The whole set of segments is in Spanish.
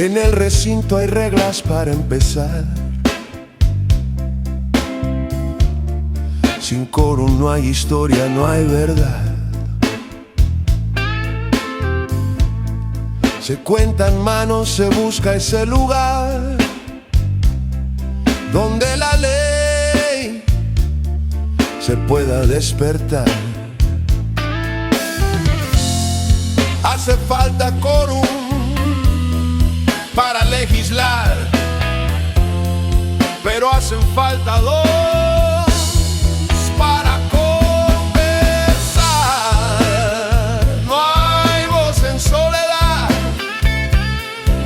En el recinto hay reglas para empezar. Sin coro no hay historia, no hay verdad. Se cuentan manos, se busca ese lugar donde la ley se pueda despertar. Hace falta quórum para legislar, pero hacen falta dos para conversar. No hay voz en soledad,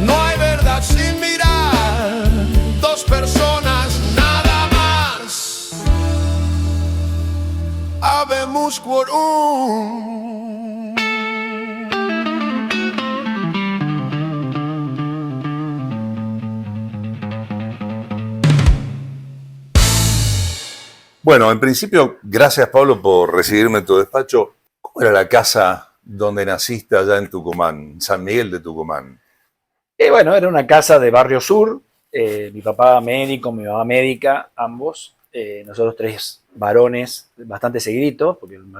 no hay verdad sin mirar. Dos personas nada más. Habemos quórum. Bueno, en principio, gracias Pablo por recibirme en tu despacho. ¿Cómo era la casa donde naciste allá en Tucumán, San Miguel de Tucumán? Bueno, era una casa de Barrio Sur, mi papá médico, mi mamá médica, ambos. Nosotros tres varones, bastante seguiditos, porque mi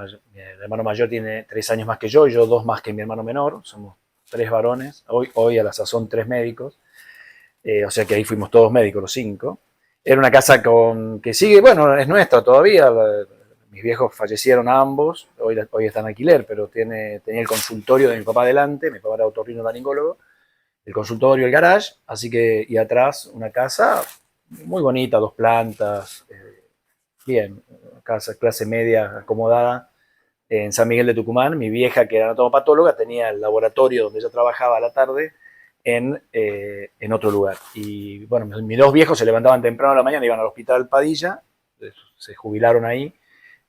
hermano mayor tiene 3 años más que yo, y yo 2 más que mi hermano menor. Somos 3 varones, hoy a la sazón 3 médicos. O sea que ahí fuimos todos médicos, los 5. Era una casa que sigue, bueno, es nuestra todavía. Mis viejos fallecieron ambos, hoy están en alquiler, pero tenía el consultorio de mi papá adelante, mi papá era otorrinolaringólogo, el consultorio, el garage, así que, y atrás una casa muy bonita, 2 plantas, bien, casa clase media acomodada en San Miguel de Tucumán. Mi vieja, que era anatomopatóloga, tenía el laboratorio donde ella trabajaba a la tarde en otro lugar. Y bueno, mis 2 viejos se levantaban temprano a la mañana, iban al hospital Padilla, se jubilaron ahí, que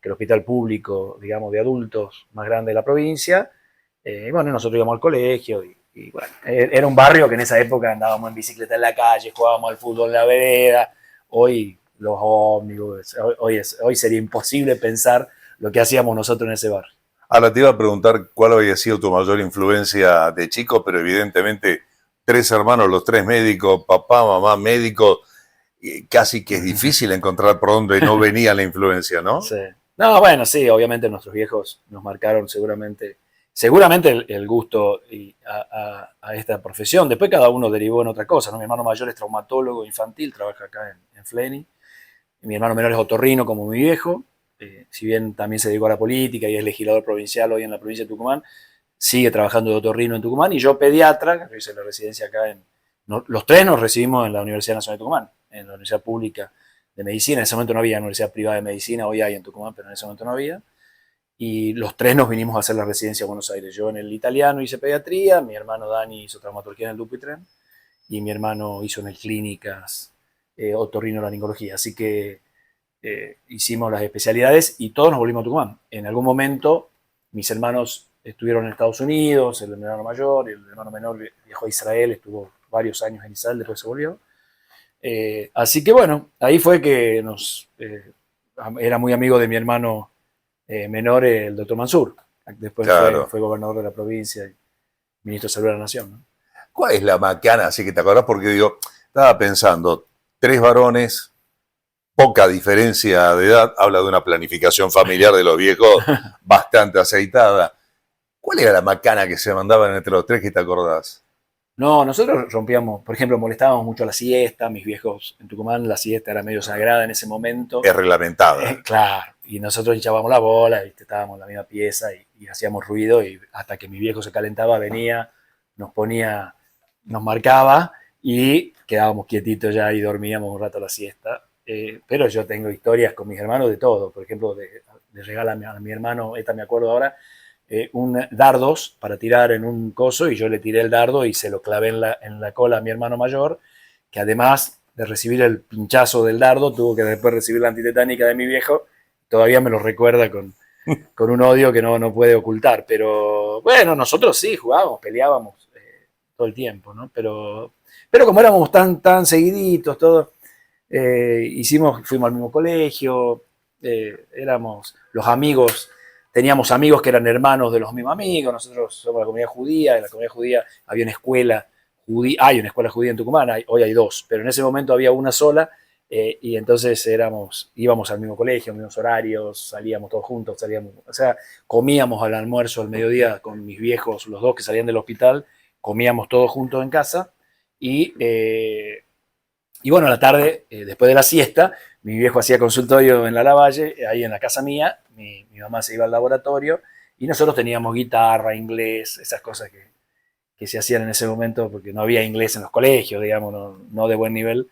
es el hospital público, digamos, de adultos más grande de la provincia. Y bueno, nosotros íbamos al colegio y bueno, era un barrio que en esa época andábamos en bicicleta en la calle, jugábamos al fútbol en la vereda. Hoy los ómnibus, hoy sería imposible pensar lo que hacíamos nosotros en ese barrio. Ahora te iba a preguntar cuál había sido tu mayor influencia de chico, pero evidentemente 3 hermanos, los 3 médicos, papá, mamá, médico, casi que es difícil encontrar por dónde no venía la influencia, ¿no? Sí. No, bueno, sí, obviamente nuestros viejos nos marcaron seguramente el gusto a esta profesión. Después cada uno derivó en otra cosa, ¿no? Mi hermano mayor es traumatólogo infantil, trabaja acá en Fleni. Mi hermano menor es otorrino como mi viejo, si bien también se dedicó a la política y es legislador provincial hoy en la provincia de Tucumán, sigue trabajando de otorrino en Tucumán, y yo pediatra, yo hice la residencia acá los 3 nos recibimos en la Universidad Nacional de Tucumán, en la Universidad Pública de Medicina. En ese momento no había universidad privada de medicina, hoy hay en Tucumán, pero en ese momento no había. Y los 3 nos vinimos a hacer la residencia a Buenos Aires. Yo en el italiano hice pediatría, mi hermano Dani hizo traumatología en el Dupuytren, y mi hermano hizo en el Clínicas otorrinolaringología. Así que hicimos las especialidades y todos nos volvimos a Tucumán. En algún momento mis hermanos estuvieron en Estados Unidos, el hermano mayor y el hermano menor viajó a Israel, estuvo varios años en Israel, después se volvió. Así que bueno, ahí fue que era muy amigo de mi hermano menor, el doctor Mansur. Después claro. fue gobernador de la provincia y ministro de Salud de la Nación, ¿no? ¿Cuál es la macana? Así que te acordás, porque digo, estaba pensando, 3 varones, poca diferencia de edad, habla de una planificación familiar de los viejos bastante aceitada. ¿Cuál era la macana que se mandaban entre los 3 que te acordás? No, nosotros rompíamos, por ejemplo, molestábamos mucho la siesta. Mis viejos en Tucumán, la siesta era medio sagrada en ese momento. Es reglamentada. Claro, y nosotros hinchábamos la bola, y estábamos en la misma pieza y hacíamos ruido, y hasta que mi viejo se calentaba, venía, nos marcaba y quedábamos quietitos ya y dormíamos un rato la siesta. Pero yo tengo historias con mis hermanos de todo. Por ejemplo, le regala a mi hermano, esta me acuerdo ahora, dardos para tirar en un coso, y yo le tiré el dardo y se lo clavé en la cola a mi hermano mayor, que además de recibir el pinchazo del dardo, tuvo que después recibir la antitetánica de mi viejo. Todavía me lo recuerda con un odio que no puede ocultar. Pero bueno, nosotros sí jugábamos, peleábamos todo el tiempo, ¿no? Pero como éramos tan seguiditos, todos, fuimos al mismo colegio, éramos los amigos. Teníamos amigos que eran hermanos de los mismos amigos. Nosotros somos la comunidad judía. En la comunidad judía había una escuela judía, hay una escuela judía en Tucumán, hoy hay dos, pero en ese momento había una sola, y entonces íbamos al mismo colegio, mismos horarios, salíamos todos juntos, o sea, comíamos al almuerzo, al mediodía, con mis viejos, los dos que salían del hospital, comíamos todos juntos en casa, y bueno, a la tarde, después de la siesta, mi viejo hacía consultorio en la Lavalle, ahí en la casa mía, mi mamá se iba al laboratorio, y nosotros teníamos guitarra, inglés, esas cosas que se hacían en ese momento, porque no había inglés en los colegios, digamos, no de buen nivel.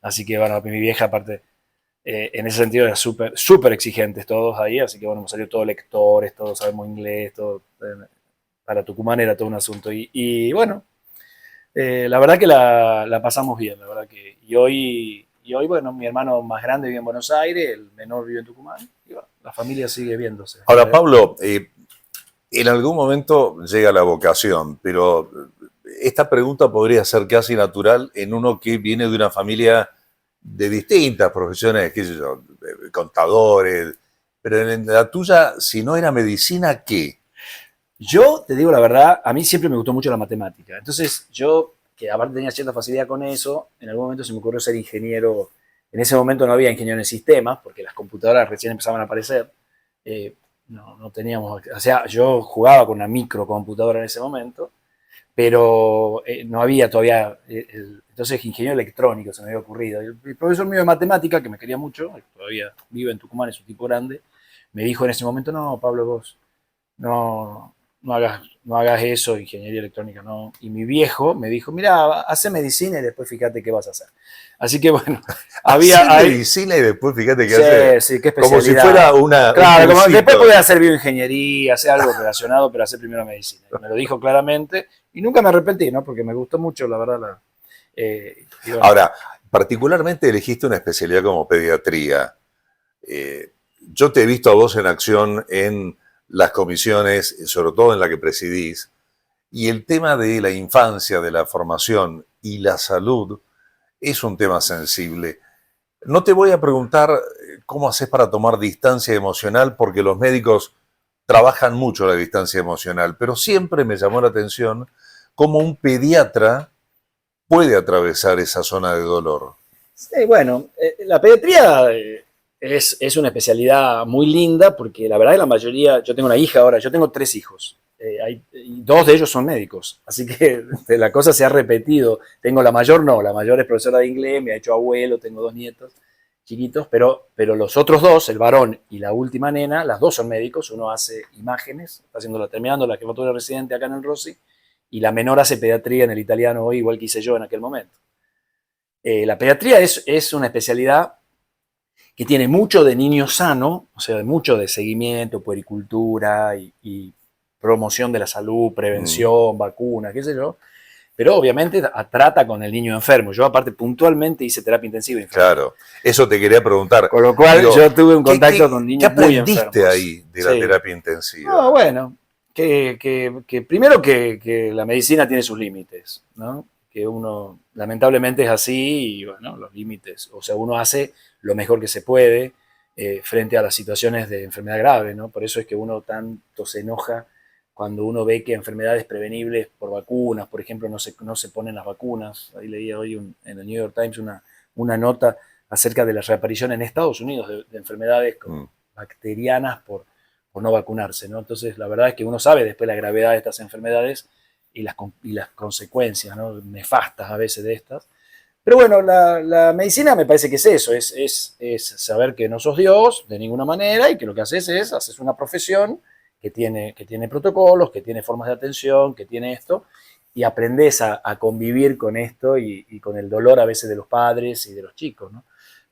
Así que, bueno, mi vieja, aparte, en ese sentido, era súper exigentes todos ahí, así que, bueno, hemos salido todos lectores, todos sabemos inglés, todo, para Tucumán era todo un asunto. Bueno, la verdad que la pasamos bien, la verdad que. Y hoy, bueno, mi hermano más grande vive en Buenos Aires, el menor vive en Tucumán, y bueno, la familia sigue viéndose. Ahora, Pablo, en algún momento llega la vocación, pero esta pregunta podría ser casi natural en uno que viene de una familia de distintas profesiones, qué sé yo, contadores, pero en la tuya, si no era medicina, ¿qué? Yo, te digo la verdad, a mí siempre me gustó mucho la matemática. Entonces, yo, que aparte tenía cierta facilidad con eso, en algún momento se me ocurrió ser ingeniero. En ese momento no había ingeniero en sistemas, porque las computadoras recién empezaban a aparecer. No teníamos, o sea, yo jugaba con una microcomputadora en ese momento, pero no había todavía, entonces ingeniero electrónico se me había ocurrido. El profesor mío de matemática, que me quería mucho, todavía vive en Tucumán, es un tipo grande, me dijo en ese momento, no, Pablo, vos no hagas eso, ingeniería electrónica, no. Y mi viejo me dijo, mira, hace medicina y después fíjate qué vas a hacer. Así que bueno, había Hacer ahí, medicina y después fíjate qué sí, hacer. sí, qué Como si especialidad. fuera una. Claro, un como cursito. después podés hacer bioingeniería, hacer algo relacionado, pero hacer primero medicina. Y me lo dijo claramente y nunca me arrepentí, ¿no? Porque me gustó mucho, la verdad. Y bueno, Ahora, particularmente elegiste una especialidad como pediatría. Yo te he visto a vos en acción en las comisiones, sobre todo en la que presidís, y el tema de la infancia, de la formación y la salud es un tema sensible. No te voy a preguntar cómo haces para tomar distancia emocional, porque los médicos trabajan mucho la distancia emocional, pero siempre me llamó la atención cómo un pediatra puede atravesar esa zona de dolor. sí, bueno, la pediatría es una especialidad muy linda porque la verdad es la mayoría, yo tengo una hija ahora, yo tengo 3 hijos, y 2 de ellos son médicos, así que la cosa se ha repetido. Tengo la mayor, no, la mayor es profesora de inglés, me ha hecho abuelo, tengo 2 nietos chiquitos, pero los otros 2, el varón y la última nena, las dos son médicos, uno hace imágenes, está terminando la jefatura residente acá en el Rossi, y la menor hace pediatría en el Italiano hoy, igual que hice yo en aquel momento. La pediatría es una especialidad que tiene mucho de niño sano, o sea, mucho de seguimiento, puericultura y promoción de la salud, prevención, vacunas, qué sé yo, pero obviamente trata con el niño enfermo. Yo aparte puntualmente hice terapia intensiva infantil. Claro, eso te quería preguntar. Con lo cual Digo, yo tuve un ¿qué contacto con niños muy enfermos. ¿Qué aprendiste ahí de la Sí. terapia intensiva? No, bueno, que primero que la medicina tiene sus límites, ¿no? Que uno lamentablemente es así y bueno, los límites, o sea, uno hace lo mejor que se puede frente a las situaciones de enfermedad grave, ¿no? Por eso es que uno tanto se enoja cuando uno ve que enfermedades prevenibles por vacunas, por ejemplo, no se ponen las vacunas. Ahí leía hoy en el New York Times una nota acerca de la reaparición en Estados Unidos de enfermedades bacterianas por no vacunarse, ¿no? Entonces, la verdad es que uno sabe después la gravedad de estas enfermedades y las consecuencias, ¿no? Nefastas a veces de estas. Pero bueno, la medicina me parece que es eso, es saber que no sos Dios de ninguna manera y que lo que haces una profesión que tiene protocolos, que tiene formas de atención, que tiene esto, y aprendes a convivir con esto y con el dolor a veces de los padres y de los chicos, ¿no?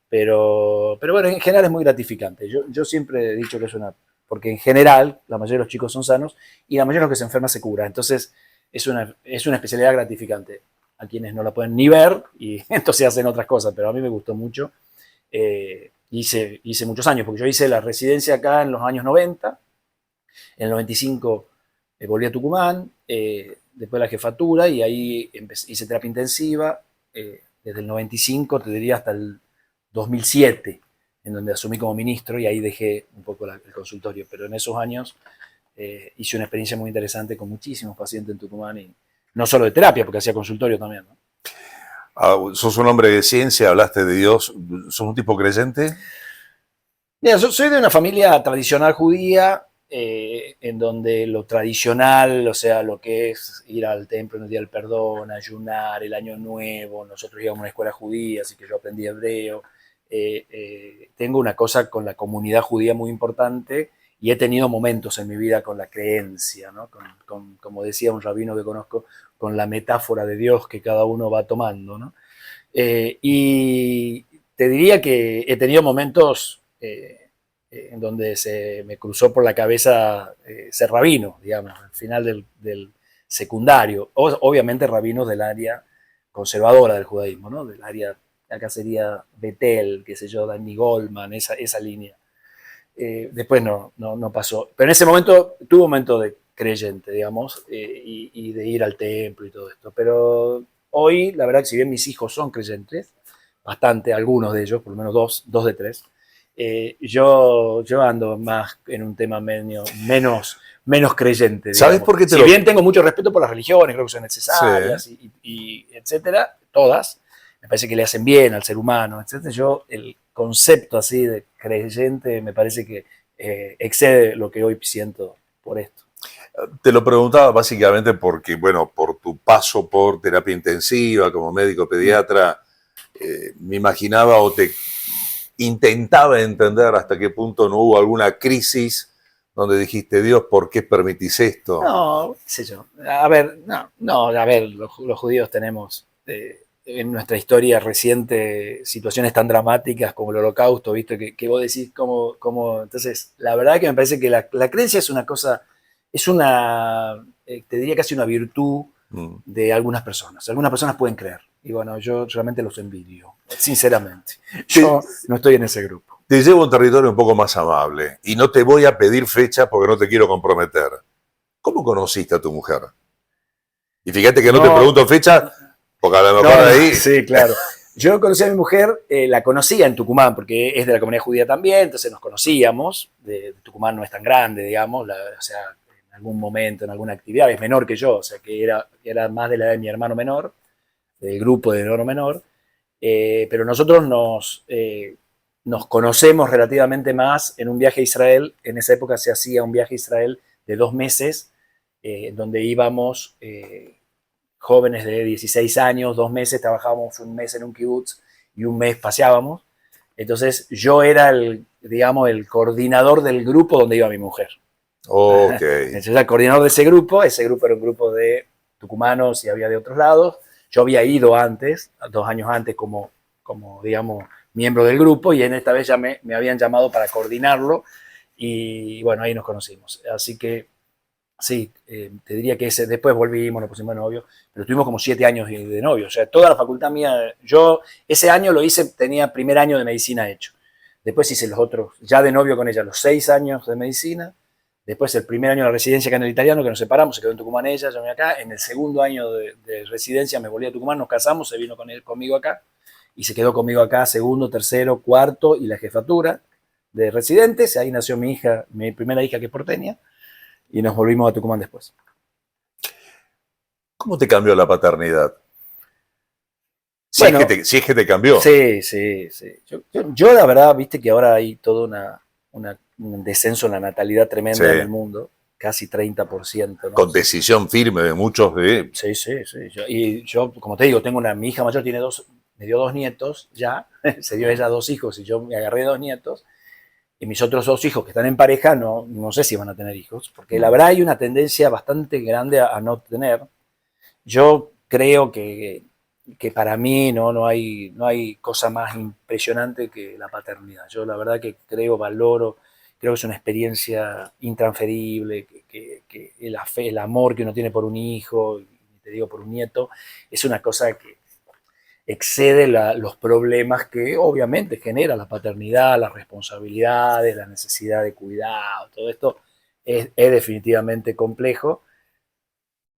Pero bueno, en general es muy gratificante. Yo siempre he dicho que porque en general la mayoría de los chicos son sanos y la mayoría de los que se enferman se cura. Entonces es una especialidad gratificante. A quienes no la pueden ni ver y entonces hacen otras cosas, pero a mí me gustó mucho. Hice muchos años, porque yo hice la residencia acá en los años 90, en el 95 volví a Tucumán, después la jefatura y ahí hice terapia intensiva, desde el 95, te diría, hasta el 2007, en donde asumí como ministro y ahí dejé un poco el consultorio, pero en esos años hice una experiencia muy interesante con muchísimos pacientes en Tucumán y no solo de terapia, porque hacía consultorio también, ¿no? Sos un hombre de ciencia, hablaste de Dios. ¿Sos un tipo creyente? Mira, yo soy de una familia tradicional judía, en donde lo tradicional, o sea, lo que es ir al templo en el Día del Perdón, ayunar, el Año Nuevo, nosotros íbamos a una escuela judía, así que yo aprendí hebreo. Tengo una cosa con la comunidad judía muy importante y he tenido momentos en mi vida con la creencia, ¿no? Como decía un rabino que conozco, con la metáfora de Dios que cada uno va tomando, ¿no? Y te diría que he tenido momentos en donde se me cruzó por la cabeza ser rabino, digamos, al final del secundario. Obviamente rabinos del área conservadora del judaísmo, ¿no? Del área, acá sería Betel, qué sé yo, Danny Goldman, esa línea. Después no pasó. Pero en ese momento tuve un momento de creyente, digamos, y de ir al templo y todo esto. Pero hoy, la verdad que si bien mis hijos son creyentes, bastante, algunos de ellos, por lo menos dos de tres, yo ando más en un tema menos creyente. ¿Sabes Digamos. por qué te Si lo... bien tengo mucho respeto por las religiones, creo que son necesarias, Sí. y etcétera, todas, me parece que le hacen bien al ser humano, etcétera. Yo, el concepto así de creyente, me parece que excede lo que hoy siento por esto. Te lo preguntaba básicamente porque, bueno, por tu paso por terapia intensiva como médico pediatra, me imaginaba o te intentaba entender hasta qué punto no hubo alguna crisis donde dijiste, Dios, ¿por qué permitís esto? No, qué sé yo. A ver, a ver, los judíos tenemos en nuestra historia reciente situaciones tan dramáticas como el Holocausto, ¿viste? Que vos decís cómo. Entonces, la verdad que me parece que la creencia es una cosa, te diría casi una virtud de algunas personas. Algunas personas pueden creer. Y bueno, yo realmente los envidio, sinceramente. Yo no estoy en ese grupo. Te llevo a un territorio un poco más amable y no te voy a pedir fecha porque no te quiero comprometer. ¿Cómo conociste a tu mujer? Y fíjate que no te pregunto fecha, porque a lo mejor ahí... Sí, claro. Yo conocí a mi mujer, la conocía en Tucumán, porque es de la comunidad judía también, entonces nos conocíamos. Tucumán no es tan grande, digamos, o sea, en algún momento, en alguna actividad, es menor que yo, o sea, que era más de la edad de mi hermano menor, del grupo de hermano menor, pero nosotros nos conocemos relativamente más en un viaje a Israel. En esa época se hacía un viaje a Israel de 2 meses, donde íbamos jóvenes de 16 años, 2 meses, trabajábamos un mes en un kibutz y un mes paseábamos. Entonces yo era digamos, el coordinador del grupo donde iba mi mujer. Ok. Entonces el coordinador de ese grupo era un grupo de tucumanos y había de otros lados. Yo había ido antes, 2 años antes, como digamos, miembro del grupo, y en esta vez ya me habían llamado para coordinarlo, y bueno, ahí nos conocimos. Así que sí, te diría que después volvimos, nos pusimos de novio, pero tuvimos como 7 años de novio. O sea, toda la facultad mía, yo ese año lo hice, tenía primer año de medicina hecho. Después hice los otros, ya de novio con ella, los 6 años de medicina. Después el primer año de residencia acá en el italiano, que nos separamos, se quedó en Tucumán ella, yo me acá. En el segundo año de residencia me volví a Tucumán, nos casamos, se vino conmigo acá y se quedó conmigo acá segundo, tercero, cuarto y la jefatura de residentes. Ahí nació mi hija, mi primera hija, que es porteña, y nos volvimos a Tucumán después. ¿Cómo te cambió la paternidad? Si, Bueno, si es que te cambió. Sí. Yo la verdad, viste que ahora hay todo un descenso en la natalidad tremenda en el mundo, casi 30%. ¿no? Con decisión firme de muchos de... Sí. Y yo, como te digo, mi hija mayor me dio 2 nietos ya, se dio ella 2 hijos y yo me agarré 2 nietos. Y mis otros 2 hijos que están en pareja, no sé si van a tener hijos, porque la verdad hay una tendencia bastante grande a no tener. Yo creo que para mí no hay cosa más impresionante que la paternidad. Yo la verdad que valoro, creo que es una experiencia intransferible, que la fe, el amor que uno tiene por un hijo, y te digo por un nieto, es una cosa que excede los problemas que obviamente genera la paternidad, las responsabilidades, la necesidad de cuidado, todo esto es definitivamente complejo,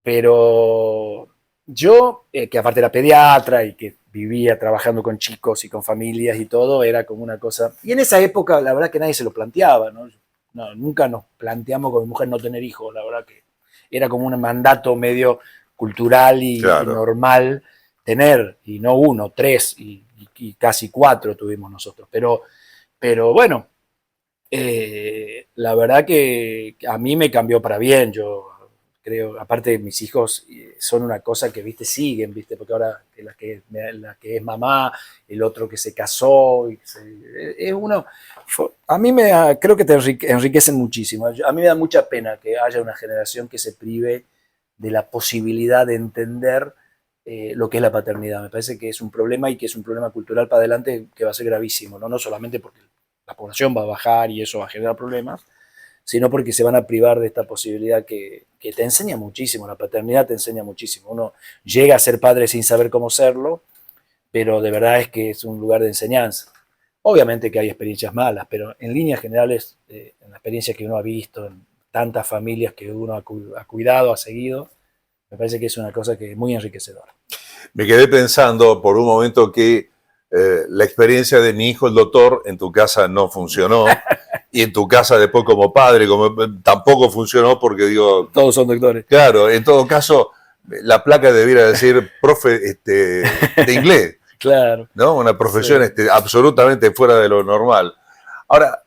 pero yo, que aparte era pediatra y que vivía trabajando con chicos y con familias y todo, era como una cosa... Y en esa época la verdad que nadie se lo planteaba, ¿no? Nunca nos planteamos con mi mujer no tener hijos, la verdad que era como un mandato medio cultural y Claro. normal tener, y no uno, tres y casi cuatro tuvimos nosotros. Pero bueno, la verdad que a mí me cambió para bien. Yo creo, aparte mis hijos son una cosa que, viste, siguen, viste, porque ahora la que es mamá, el otro que se casó, es uno, a mí creo que te enriquecen muchísimo. A mí me da mucha pena que haya una generación que se prive de la posibilidad de entender lo que es la paternidad. Me parece que es un problema y que es un problema cultural para adelante que va a ser gravísimo, no solamente porque la población va a bajar y eso va a generar problemas, sino porque se van a privar de esta posibilidad que te enseña muchísimo, la paternidad te enseña muchísimo. Uno llega a ser padre sin saber cómo serlo, pero de verdad es que es un lugar de enseñanza. Obviamente que hay experiencias malas, pero en líneas generales, en la experiencia que uno ha visto, en tantas familias que uno ha cuidado, ha seguido, me parece que es una cosa que es muy enriquecedora. Me quedé pensando por un momento que la experiencia de mi hijo, el doctor, en tu casa no funcionó. Y en tu casa después como padre tampoco funcionó porque digo... Todos son doctores. Claro, en todo caso, la placa debiera decir profe de inglés. Claro. ¿No? Una profesión Sí. absolutamente fuera de lo normal. Ahora,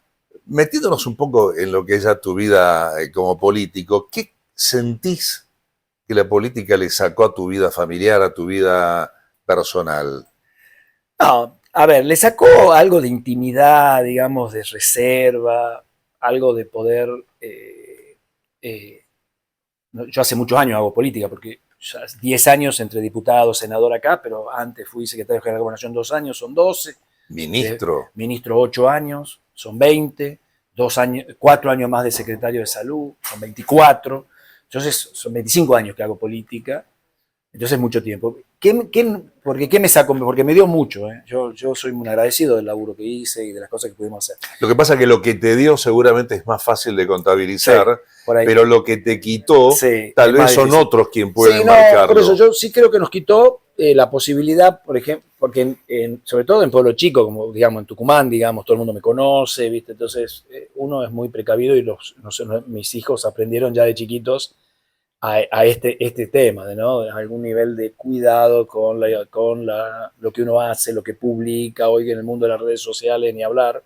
metiéndonos un poco en lo que es ya tu vida como político, ¿qué sentís que la política le sacó a tu vida familiar, a tu vida personal? No, a ver, le sacó algo de intimidad, digamos, de reserva, algo de poder. Yo hace muchos años hago política, porque ya 10 años entre diputado, senador acá, pero antes fui secretario general de Gobernación 2 años, son 12. Ministro. Ministro 8 años, son 20. 4 años más de secretario de salud, son 24. Entonces, son 25 años que hago política. Entonces, mucho tiempo. ¿Qué me sacó? Porque me dio mucho. Yo soy muy agradecido del laburo que hice y de las cosas que pudimos hacer. Lo que pasa es que lo que te dio seguramente es más fácil de contabilizar, sí, por ahí. Pero lo que te quitó, sí, tal vez son otros quien pueden marcarlo. Por eso yo sí creo que nos quitó la posibilidad, por ejemplo, porque sobre todo en pueblo chico, como digamos en Tucumán, digamos, todo el mundo me conoce, ¿viste? Entonces uno es muy precavido y mis hijos aprendieron ya de chiquitos a este tema, ¿no? Algún nivel de cuidado con lo que uno hace, lo que publica, hoy en el mundo de las redes sociales ni hablar,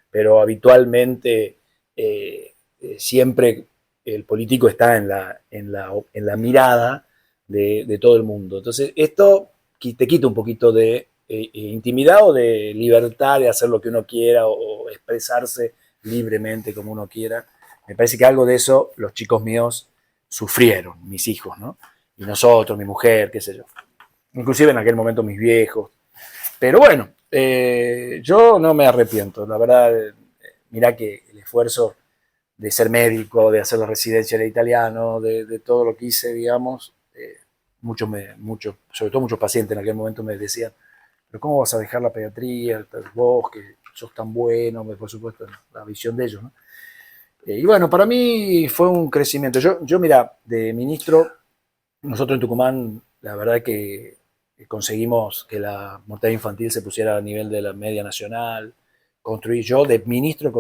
pero habitualmente siempre el político está en la mirada de todo el mundo. Entonces esto te quita un poquito de intimidad o de libertad de hacer lo que uno quiera o expresarse libremente como uno quiera. Me parece que algo de eso los chicos míos sufrieron, mis hijos, ¿no? Y nosotros, mi mujer, qué sé yo. Inclusive en aquel momento mis viejos. Pero bueno, yo no me arrepiento. La verdad, mirá que el esfuerzo de ser médico, de hacer la residencia de italiano, de todo lo que hice, digamos, sobre todo muchos pacientes en aquel momento me decían, pero ¿cómo vas a dejar la pediatría? Vos que sos tan bueno, por supuesto, la visión de ellos, ¿no? Y bueno, para mí fue un crecimiento. Yo mira, de ministro, nosotros en Tucumán, la verdad que conseguimos que la mortalidad infantil se pusiera a nivel de la media nacional. Yo de ministro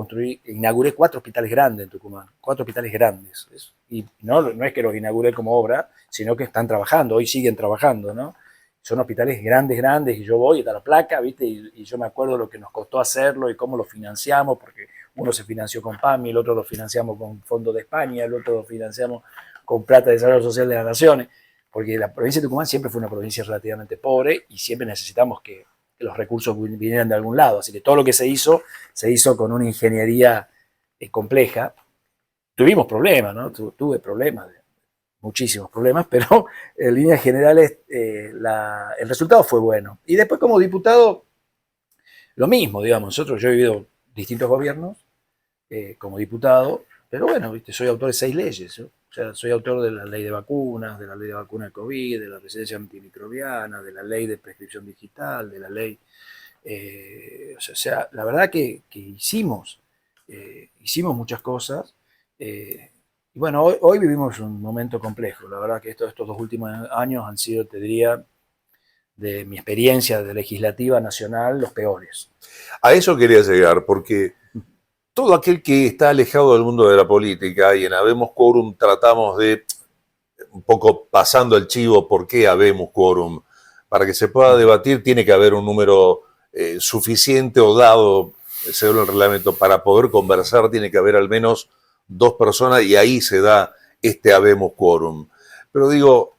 inauguré 4 hospitales grandes en Tucumán, 4 hospitales grandes. Y no es que los inauguré como obra, sino que están trabajando, hoy siguen trabajando, ¿no? Son hospitales grandes, y yo voy y está la placa, ¿viste? Y yo me acuerdo lo que nos costó hacerlo y cómo lo financiamos, porque uno se financió con PAMI, el otro lo financiamos con Fondo de España, el otro lo financiamos con plata de Desarrollo Social de las Naciones, porque la provincia de Tucumán siempre fue una provincia relativamente pobre y siempre necesitamos que los recursos vinieran de algún lado. Así que todo lo que se hizo con una ingeniería compleja. Tuvimos problemas, ¿no? Tuve problemas, muchísimos problemas, pero en líneas generales el resultado fue bueno. Y después como diputado, lo mismo, digamos. Yo he vivido distintos gobiernos como diputado, pero bueno, ¿viste? Soy autor de 6 leyes, ¿no? O sea, soy autor de la ley de vacunas, de la ley de vacuna de COVID, de la residencia antimicrobiana, de la ley de prescripción digital, de la ley... o sea, la verdad que hicimos muchas cosas. Y bueno, hoy vivimos un momento complejo. La verdad que estos 2 últimos años han sido, te diría, de mi experiencia de legislativa nacional, los peores. A eso quería llegar, porque todo aquel que está alejado del mundo de la política, y en Habemos Quórum tratamos de un poco pasando el chivo, ¿por qué habemos quórum? Para que se pueda debatir tiene que haber un número suficiente o dado, según el reglamento, para poder conversar tiene que haber al menos 2 personas y ahí se da este habemos quórum. Pero digo,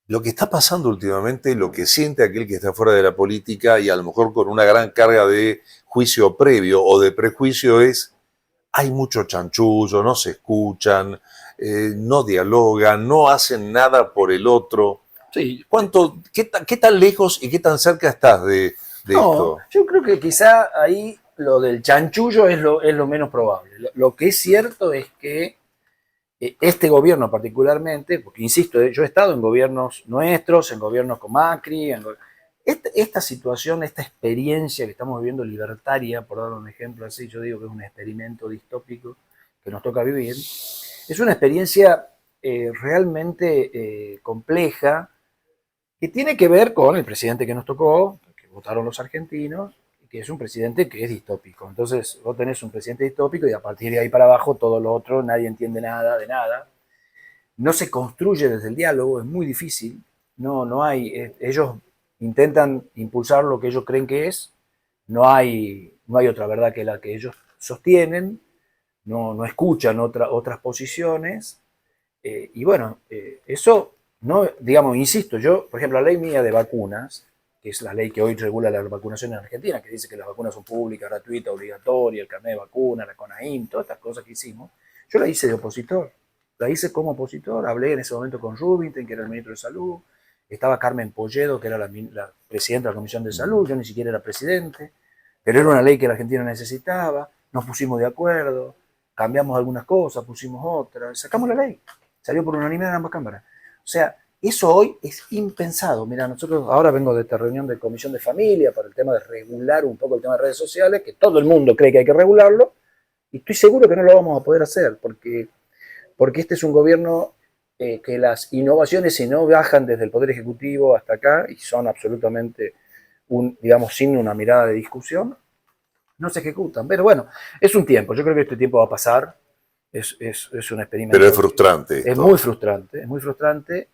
lo que está pasando últimamente, lo que siente aquel que está fuera de la política y a lo mejor con una gran carga de juicio previo o de prejuicio es, hay mucho chanchullo, no se escuchan, no dialogan, no hacen nada por el otro. Sí. ¿Qué tan lejos y qué tan cerca estás de No, esto? yo creo que quizá ahí lo del chanchullo es lo menos probable. Lo que es cierto es que este gobierno particularmente, porque insisto, yo he estado en gobiernos nuestros, en gobiernos con Macri, esta situación, esta experiencia que estamos viviendo libertaria, por dar un ejemplo así, yo digo que es un experimento distópico que nos toca vivir, es una experiencia realmente compleja que tiene que ver con el presidente que nos tocó, que votaron los argentinos, que es un presidente que es distópico. Entonces, vos tenés un presidente distópico y a partir de ahí para abajo todo lo otro, nadie entiende nada de nada. No se construye desde el diálogo, es muy difícil. No hay, ellos intentan impulsar lo que ellos creen que es, no hay otra verdad que la que ellos sostienen, no escuchan otras posiciones, y bueno, eso, no, digamos, insisto, yo, por ejemplo, la ley mía de vacunas, que es la ley que hoy regula la vacunación en Argentina, que dice que las vacunas son públicas, gratuitas, obligatorias, el carnet de vacuna, la CONAIN, todas estas cosas que hicimos, yo la hice de opositor, la hice como opositor, hablé en ese momento con Rubinstein, que era el ministro de Salud, estaba Carmen Polledo, que era la presidenta de la Comisión de Salud, yo ni siquiera era presidente, pero era una ley que la Argentina necesitaba, nos pusimos de acuerdo, cambiamos algunas cosas, pusimos otras, sacamos la ley, salió por unanimidad en ambas cámaras. O sea, eso hoy es impensado. Mira, nosotros ahora vengo de esta reunión de comisión de familia para el tema de regular un poco el tema de redes sociales, que todo el mundo cree que hay que regularlo, y estoy seguro que no lo vamos a poder hacer, porque este es un gobierno que las innovaciones, si no bajan desde el Poder Ejecutivo hasta acá, y son absolutamente, digamos, sin una mirada de discusión, no se ejecutan. Pero bueno, es un tiempo, yo creo que este tiempo va a pasar, es un experimento. Pero es frustrante. Es muy frustrante, es muy frustrante.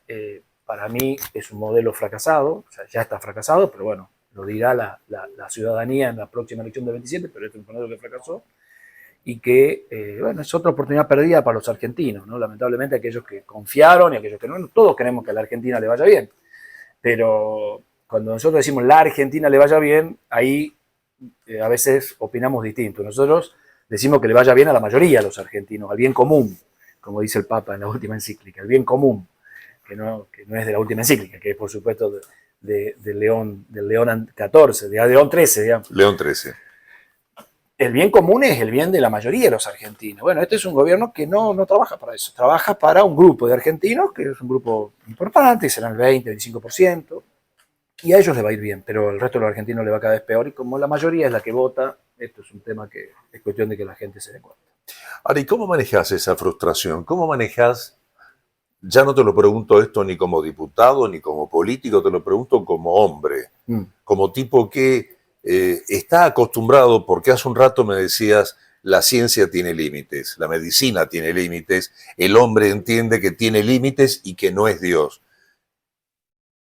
Para mí es un modelo fracasado, o sea, ya está fracasado, pero bueno, lo dirá la ciudadanía en la próxima elección del 27, pero este es un modelo que fracasó y que, bueno, es otra oportunidad perdida para los argentinos, ¿no? Lamentablemente aquellos que confiaron y aquellos que no, todos queremos que a la Argentina le vaya bien, pero cuando nosotros decimos la Argentina le vaya bien, ahí a veces opinamos distinto. Nosotros decimos que le vaya bien a la mayoría de los argentinos, al bien común, como dice el Papa en la última encíclica, el bien común, que no es de la última encíclica, que es por supuesto del León XIV, de León XIII, digamos. León XIII. El bien común es el bien de la mayoría de los argentinos. Bueno, este es un gobierno que no trabaja para eso, trabaja para un grupo de argentinos, que es un grupo importante, serán el 20, 25%, y a ellos les va a ir bien, pero el resto de los argentinos le va cada vez peor, y como la mayoría es la que vota, esto es un tema que es cuestión de que la gente se dé cuenta. Ahora, ¿y cómo manejas esa frustración? ¿Cómo manejas? Ya no te lo pregunto esto ni como diputado ni como político, te lo pregunto como hombre, como tipo que está acostumbrado, porque hace un rato me decías, la ciencia tiene límites, la medicina tiene límites, el hombre entiende que tiene límites y que no es Dios.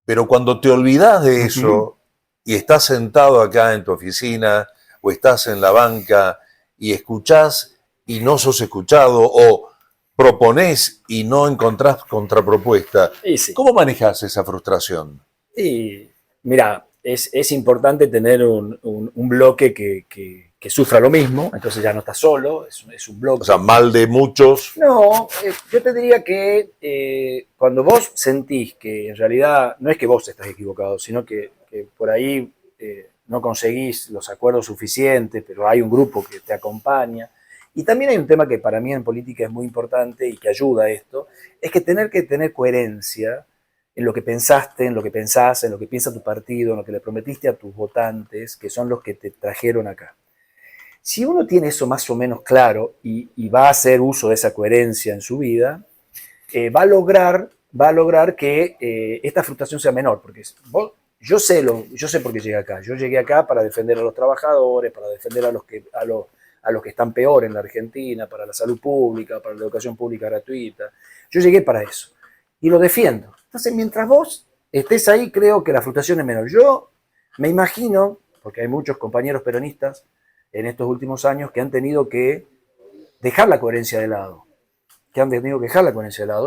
Pero cuando te olvidas de eso y estás sentado acá en tu oficina o estás en la banca y escuchás y no sos escuchado o proponés y no encontrás contrapropuesta, Sí. ¿Cómo manejas esa frustración? Y mira, es importante tener un bloque que sufra lo mismo, entonces ya no estás solo, es un bloque. O sea, mal de muchos. No, yo te diría que cuando vos sentís que en realidad no es que vos estás equivocado, sino que por ahí no conseguís los acuerdos suficientes, pero hay un grupo que te acompaña. Y también hay un tema que para mí en política es muy importante y que ayuda a esto, es que tener coherencia en lo que pensaste, en lo que pensás, en lo que piensa tu partido, en lo que le prometiste a tus votantes, que son los que te trajeron acá. Si uno tiene eso más o menos claro y va a hacer uso de esa coherencia en su vida, va a lograr que esta frustración sea menor, porque yo sé por qué llegué acá. Yo llegué acá para defender a los trabajadores, para defender a los que están peor en la Argentina, para la salud pública, para la educación pública gratuita. Yo llegué para eso. y lo defiendo. Entonces, mientras vos estés ahí, creo que la frustración es menor. Yo me imagino, porque hay muchos compañeros peronistas en estos últimos años que han tenido que dejar la coherencia de lado,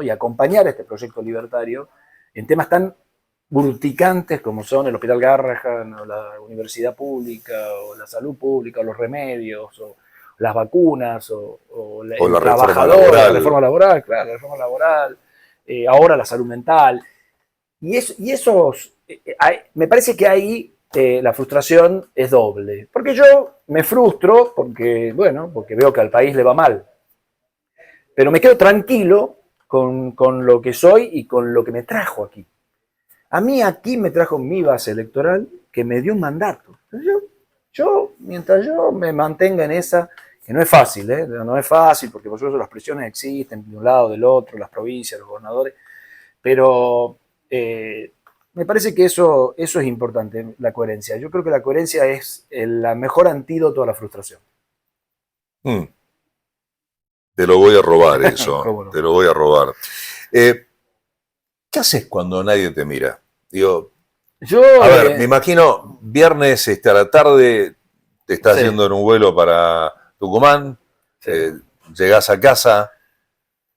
y acompañar a este proyecto libertario en temas tan urticantes como son el Hospital Garrahan, o la universidad pública, o la salud pública, o los remedios, o las vacunas, o el trabajador, la reforma laboral, claro, la reforma laboral, ahora la salud mental. Me parece que ahí la frustración es doble. Porque yo me frustro porque veo que al país le va mal. Pero me quedo tranquilo con lo que soy y con lo que me trajo aquí. A mí aquí me trajo mi base electoral que me dio un mandato. Mientras yo me mantenga en esa, que no es fácil, no es fácil porque por supuesto las presiones existen de un lado, del otro, las provincias, los gobernadores, pero me parece que eso es importante, la coherencia. Yo creo que la coherencia es la mejor antídoto a la frustración. Te lo voy a robar eso, no? Te lo voy a robar. ¿Qué haces cuando nadie te mira? Digo, a ver, me imagino, viernes a la tarde te estás yendo en un vuelo para Tucumán, llegás a casa.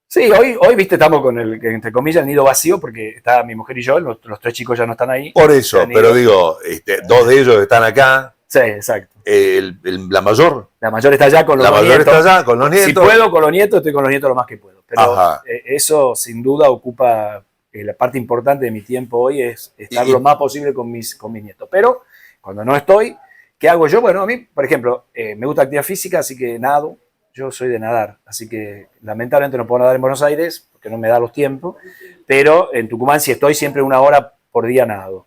Sí, hoy viste, estamos con entre comillas, el nido vacío, porque está mi mujer y yo, los 3 chicos ya no están ahí. Por eso, pero digo, 2 de ellos están acá. Sí, exacto. La mayor. La mayor está allá con los nietos. Está allá con los nietos. Si puedo con los nietos, estoy con los nietos lo más que puedo. Pero eso sin duda ocupa la parte importante de mi tiempo hoy, es estar lo más posible con mis nietos. Pero cuando no estoy, ¿qué hago yo? Bueno, a mí, por ejemplo, me gusta actividad física, así que nado. Yo soy de nadar, así que lamentablemente no puedo nadar en Buenos Aires porque no me da los tiempos, pero en Tucumán si estoy siempre 1 hora por día nado.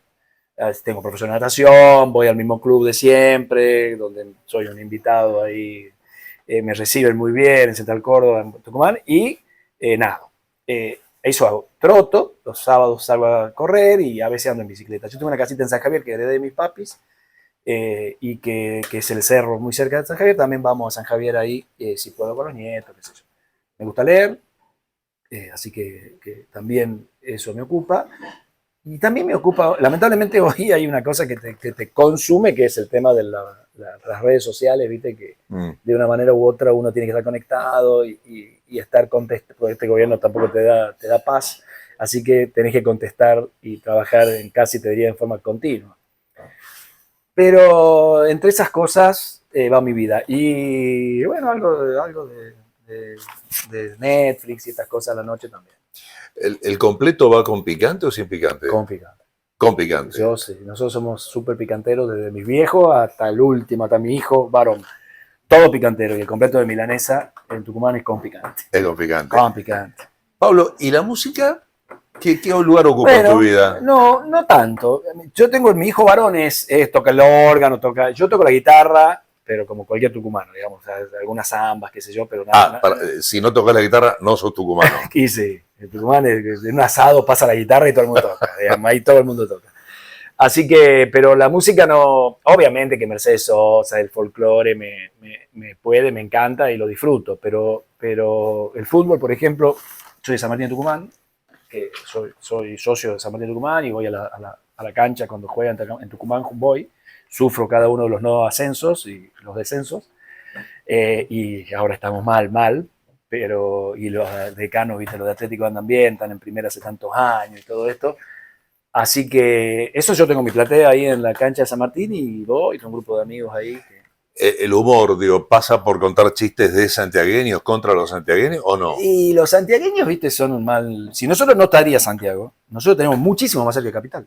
Tengo profesor de natación, voy al mismo club de siempre, donde soy un invitado ahí, me reciben muy bien en Central Córdoba, en Tucumán, y nado. Eso hago. Troto, los sábados salgo a correr y a veces ando en bicicleta. Yo tengo una casita en San Javier que heredé de mis papis, y que es el cerro muy cerca de San Javier. También vamos a San Javier ahí, si puedo, con los nietos, qué sé yo. Me gusta leer, así que también eso me ocupa. Y también me ocupa, lamentablemente hoy hay una cosa que te consume, que es el tema de las redes sociales, viste, que de una manera u otra uno tiene que estar conectado y estar contestando, porque este gobierno tampoco te da paz, así que tenés que contestar y trabajar casi, te diría, en forma continua. Pero entre esas cosas va mi vida. Y bueno, algo de Netflix y estas cosas a la noche también. ¿El completo va con picante o sin picante? Con picante. Con picante. Yo sí. Nosotros somos súper picanteros, desde mis viejos hasta el último, hasta mi hijo varón. Todo picantero. Y el completo de milanesa en Tucumán es con picante. Es con picante. Con picante. Pablo, ¿y la música? ¿Qué lugar ocupa en tu vida? No tanto. Yo tengo, mi hijo varón toca el órgano, yo toco la guitarra, pero como cualquier tucumano, digamos, o sea, algunas zambas, qué sé yo, pero nada. Si no tocas la guitarra, no sos tucumano. Y sí, el tucumán en un asado pasa la guitarra y todo el mundo toca, digamos, ahí todo el mundo toca. Así que, pero la música no, obviamente que Mercedes Sosa, el folclore me me encanta y lo disfruto, pero el fútbol, por ejemplo, soy de San Martín de Tucumán, que soy socio de San Martín de Tucumán y voy a la cancha cuando juegan en Tucumán, voy, sufro cada uno de los no ascensos y los descensos, y ahora estamos mal, pero y los decanos, viste, los de Atlético andan bien, están en primera hace tantos años y todo esto. Así que eso, yo tengo mi platea ahí en la cancha de San Martín y voy con un grupo de amigos ahí. ¿El humor, digo, pasa por contar chistes de santiagueños contra los santiagueños o no? Y los santiagueños, viste, son un mal... Si nosotros no estaría Santiago, nosotros tenemos muchísimo más cerca de Capital.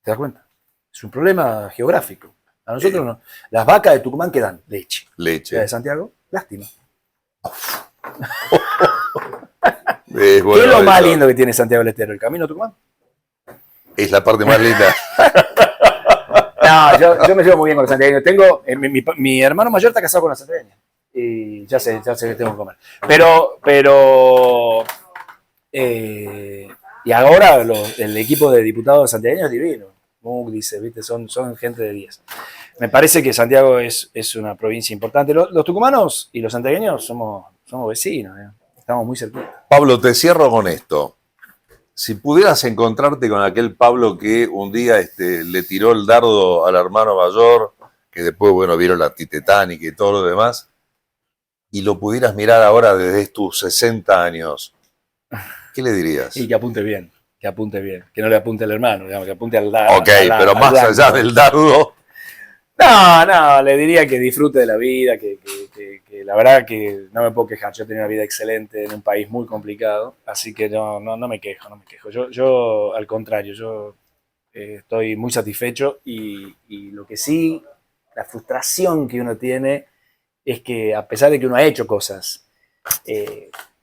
¿Te das cuenta? Es un problema geográfico. A nosotros no. Las vacas de Tucumán que dan leche. Leche. La de Santiago, lástima. ¿Qué es lo más lindo que tiene Santiago del Estero? ¿El camino a Tucumán? Es la parte más linda. No, yo me llevo muy bien con los santiagueños. Tengo, mi hermano mayor está casado con una santiagueña. Y ya sé que tengo que comer. Pero y ahora el equipo de diputados santiagueños es divino. Mug dice, ¿viste? Son gente de 10. Me parece que Santiago es una provincia importante. Los tucumanos y los santiagueños somos vecinos. Estamos muy cerquitos. Pablo, te cierro con esto. Si pudieras encontrarte con aquel Pablo que un día le tiró el dardo al hermano mayor, que después, bueno, vieron la Titanic y todo lo demás, y lo pudieras mirar ahora desde tus 60 años, ¿qué le dirías? Y que apunte bien, que no le apunte al hermano, digamos, que apunte al Ok, pero más allá del dardo. No, le diría que disfrute de la vida, que la verdad que no me puedo quejar. Yo tenía una vida excelente en un país muy complicado, así que no me quejo. Yo al contrario, yo estoy muy satisfecho y lo que sí, la frustración que uno tiene es que a pesar de que uno ha hecho cosas,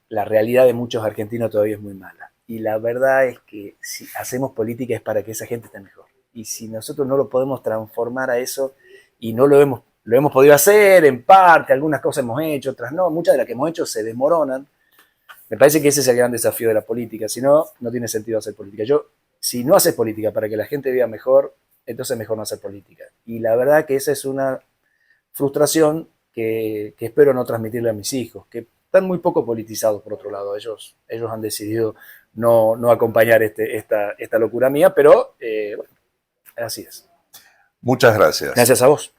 la realidad de muchos argentinos todavía es muy mala. Y la verdad es que si hacemos política es para que esa gente esté mejor. Y si nosotros no lo podemos transformar a eso, y no lo hemos podido hacer en parte, algunas cosas hemos hecho, otras no, muchas de las que hemos hecho se desmoronan. Me parece que ese es el gran desafío de la política, si no, no tiene sentido hacer política. Si no haces política para que la gente viva mejor, entonces mejor no hacer política. Y la verdad que esa es una frustración que espero no transmitirle a mis hijos, que están muy poco politizados por otro lado. Ellos han decidido no acompañar esta locura mía, pero bueno, así es. Muchas gracias. Gracias a vos.